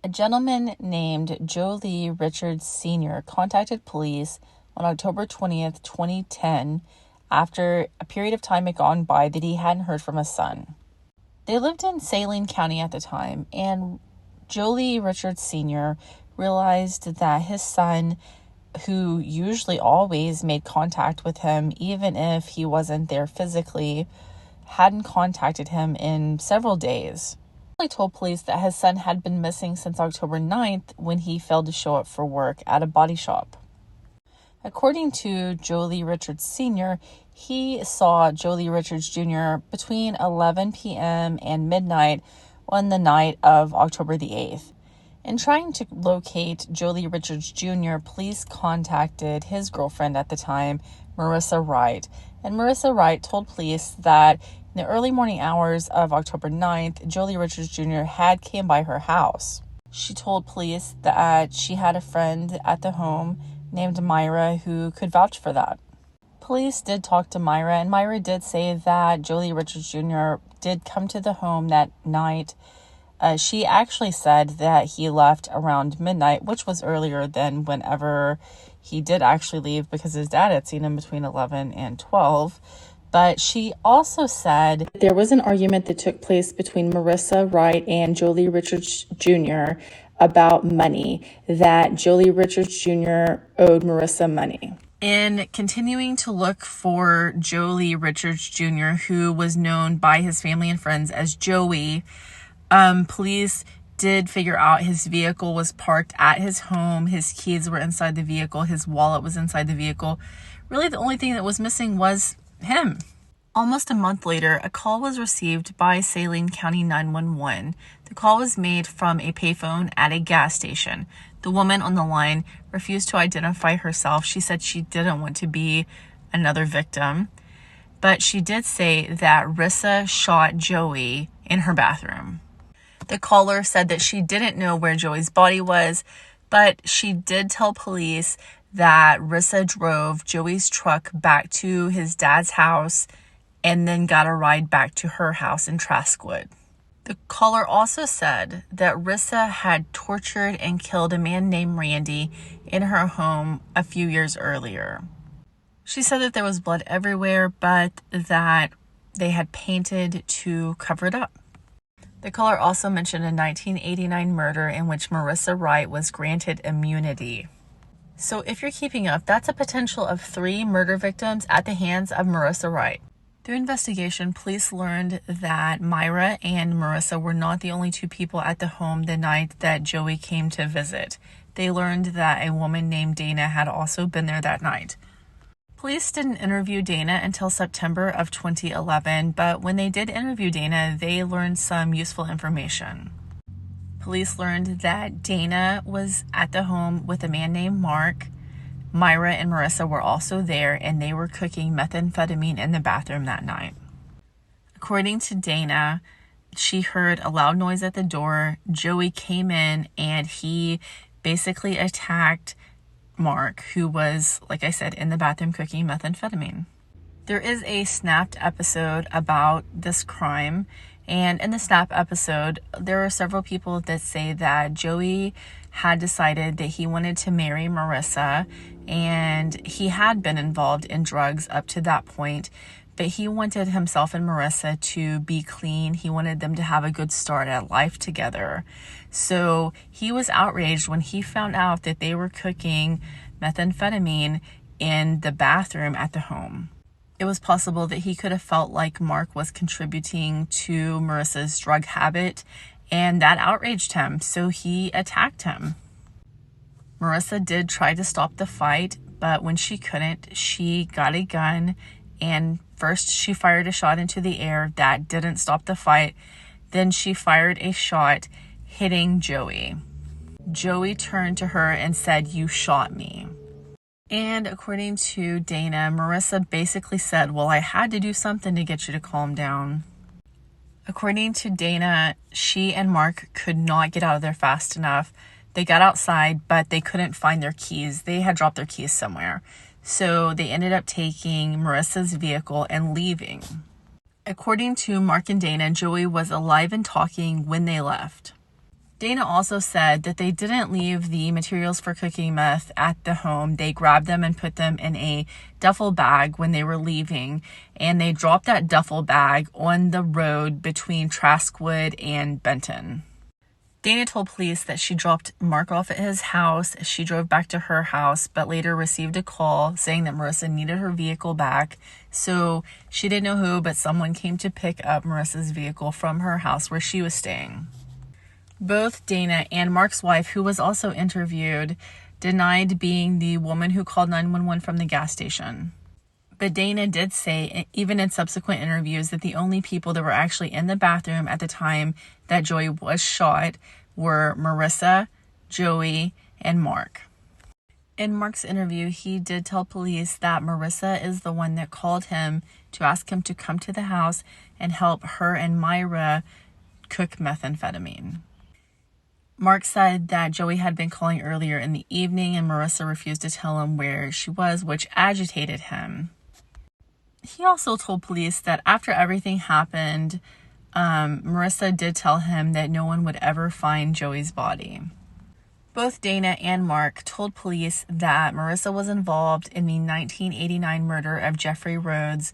A gentleman named Jolie Richards Sr. contacted police on October 20th, 2010, after a period of time had gone by that he hadn't heard from his son. They lived in Saline County at the time, and Jolie Richards Sr. realized that his son, who usually always made contact with him, even if he wasn't there physically, hadn't contacted him in several days. He told police that his son had been missing since October 9th when he failed to show up for work at a body shop. According to Jolie Richards Sr., he saw Jolie Richards Jr. between 11 p.m. and midnight on the night of October the 8th. In trying to locate Jolie Richards Jr., police contacted his girlfriend at the time, Marissa Wright. And Marissa Wright told police that in the early morning hours of October 9th, Jolie Richards Jr. had came by her house. She told police that she had a friend at the home named Myra who could vouch for that. Police did talk to Myra, and Myra did say that Jolie Richards Jr. did come to the home that night. She actually said that he left around midnight, which was earlier than whenever he did actually leave, because his dad had seen him between 11 and 12. But she also said there was an argument that took place between Marissa Wright and Jolie Richards Jr. about money, that Jolie Richards Jr. owed Marissa money. In continuing to look for Jolie Richards Jr., who was known by his family and friends as Joey, police did figure out his vehicle was parked at his home. His keys were inside the vehicle. His wallet was inside the vehicle. Really, the only thing that was missing was him. Almost a month later, a call was received by Saline County 911. The call was made from a payphone at a gas station. The woman on the line refused to identify herself. She said she didn't want to be another victim, but she did say that Rissa shot Joey in her bathroom. The caller said that she didn't know where Joey's body was, but she did tell police that Rissa drove Joey's truck back to his dad's house and then got a ride back to her house in Traskwood. The caller also said that Rissa had tortured and killed a man named Randy in her home a few years earlier. She said that there was blood everywhere, but that they had painted to cover it up. The caller also mentioned a 1989 murder in which Marissa Wright was granted immunity. So if you're keeping up, that's a potential of 3 murder victims at the hands of Marissa Wright. Through investigation, police learned that Myra and Marissa were not the only 2 people at the home the night that Joey came to visit. They learned that a woman named Dana had also been there that night. Police didn't interview Dana until September of 2011, but when they did interview Dana, they learned some useful information. Police learned that Dana was at the home with a man named Mark. Myra and Marissa were also there, and they were cooking methamphetamine in the bathroom that night. According to Dana, she heard a loud noise at the door. Joey came in, and he basically attacked Mark, who was, like I said, in the bathroom cooking methamphetamine. There is a snapped episode about this crime, and in the snap episode, there are several people that say that Joey had decided that he wanted to marry Marissa, and he had been involved in drugs up to that point, but he wanted himself and Marissa to be clean. He wanted them to have a good start at life together. So he was outraged when he found out that they were cooking methamphetamine in the bathroom at the home. It was possible that he could have felt like Mark was contributing to Marissa's drug habit, and that outraged him, so he attacked him. Marissa did try to stop the fight, but when she couldn't, she got a gun, and first she fired a shot into the air. That didn't stop the fight. Then she fired a shot hitting Joey. Joey turned to her and said, "You shot me." And according to Dana, Marissa basically said, "Well, I had to do something to get you to calm down." According to Dana, she and Mark could not get out of there fast enough. They got outside, but they couldn't find their keys. They had dropped their keys somewhere. So they ended up taking Marissa's vehicle and leaving. According to Mark and Dana, Joey was alive and talking when they left. Dana also said that they didn't leave the materials for cooking meth at the home. They grabbed them and put them in a duffel bag when they were leaving, and they dropped that duffel bag on the road between Traskwood and Benton. Dana told police that she dropped Mark off at his house. She drove back to her house, but later received a call saying that Marissa needed her vehicle back. So she didn't know who, but someone came to pick up Marissa's vehicle from her house where she was staying. Both Dana and Mark's wife, who was also interviewed, denied being the woman who called 911 from the gas station. But Dana did say, even in subsequent interviews, that the only people that were actually in the bathroom at the time that Joey was shot were Marissa, Joey, and Mark. In Mark's interview, he did tell police that Marissa is the one that called him to ask him to come to the house and help her and Myra cook methamphetamine. Mark said that Joey had been calling earlier in the evening and Marissa refused to tell him where she was, which agitated him. He also told police that after everything happened, Marissa did tell him that no one would ever find Joey's body. Both Dana and Mark told police that Marissa was involved in the 1989 murder of Jeffrey Rhodes,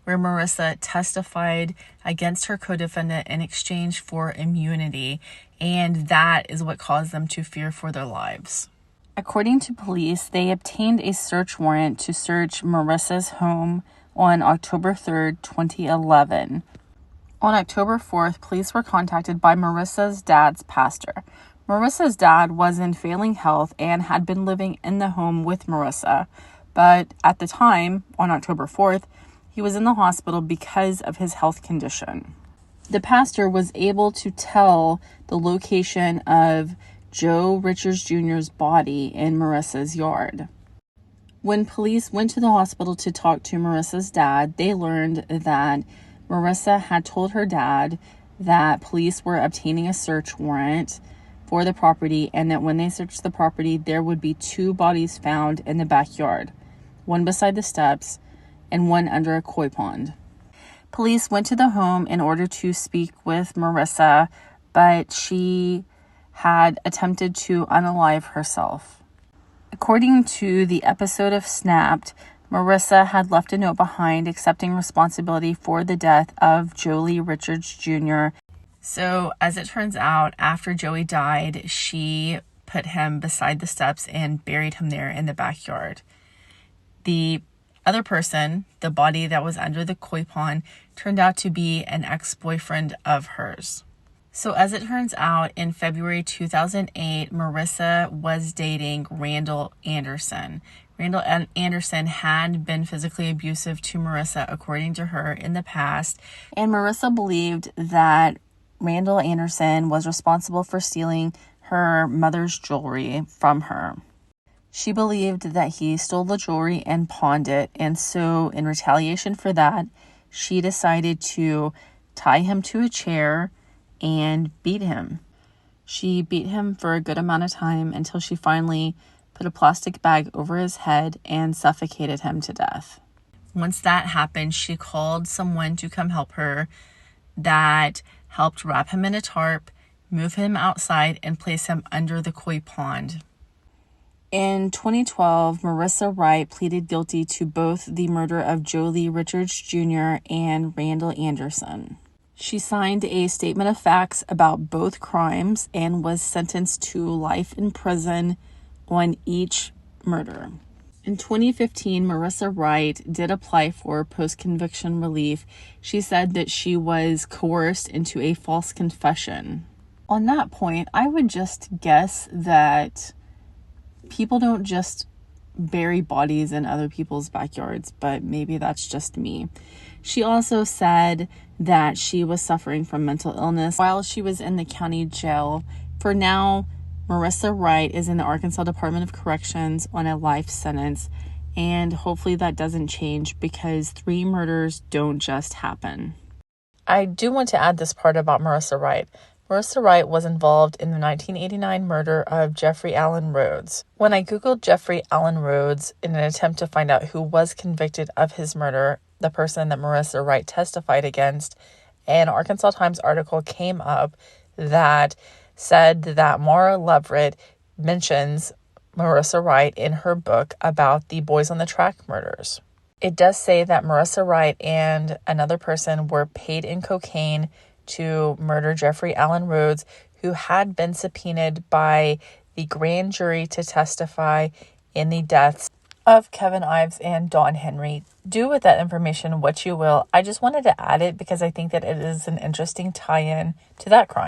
where Marissa testified against her co-defendant in exchange for immunity, and that is what caused them to fear for their lives. According to police, they obtained a search warrant to search Marissa's home on October 3rd, 2011. On October 4th, police were contacted by Marissa's dad's pastor. Marissa's dad was in failing health and had been living in the home with Marissa, but at the time, on October 4th, he was in the hospital because of his health condition. The pastor was able to tell the location of Joe Richards Jr.'s body in Marissa's yard. When police went to the hospital to talk to Marissa's dad, they learned that Marissa had told her dad that police were obtaining a search warrant for the property and that when they searched the property, there would be 2 bodies found in the backyard, one beside the steps and one under a koi pond. Police went to the home in order to speak with Marissa, but she had attempted to unalive herself. According to the episode of Snapped, Marissa had left a note behind accepting responsibility for the death of Jolie Richards Jr. So, as it turns out, after Joey died, she put him beside the steps and buried him there in the backyard. The other person, the body that was under the koi pond, turned out to be an ex-boyfriend of hers. So as it turns out, in February 2008, Marissa was dating Randall Anderson. Randall Anderson had been physically abusive to Marissa, according to her, in the past. And Marissa believed that Randall Anderson was responsible for stealing her mother's jewelry from her. She believed that he stole the jewelry and pawned it. And so in retaliation for that, she decided to tie him to a chair and beat him. She beat him for a good amount of time until she finally put a plastic bag over his head and suffocated him to death. Once that happened, she called someone to come help her that helped wrap him in a tarp, move him outside, and place him under the koi pond. In 2012, Marissa Wright pleaded guilty to both the murder of Jolie Richards Jr. and Randall Anderson. She signed a statement of facts about both crimes and was sentenced to life in prison on each murder. In 2015, Marissa Wright did apply for post-conviction relief. She said that she was coerced into a false confession. On that point, I would just guess that people don't just bury bodies in other people's backyards, but maybe that's just me. She also said that she was suffering from mental illness while she was in the county jail. For now, Marissa Wright is in the Arkansas Department of Corrections on a life sentence, and hopefully that doesn't change because 3 murders don't just happen. I do want to add this part about Marissa Wright. Marissa Wright was involved in the 1989 murder of Jeffrey Allen Rhodes. When I googled Jeffrey Allen Rhodes in an attempt to find out who was convicted of his murder, the person that Marissa Wright testified against, an Arkansas Times article came up that said that Maura Leverett mentions Marissa Wright in her book about the Boys on the Track murders. It does say that Marissa Wright and another person were paid in cocaine to murder Jeffrey Allen Rhodes, who had been subpoenaed by the grand jury to testify in the deaths of Kevin Ives and Don Henry. Do with that information what you will. I just wanted to add it because I think that it is an interesting tie-in to that crime.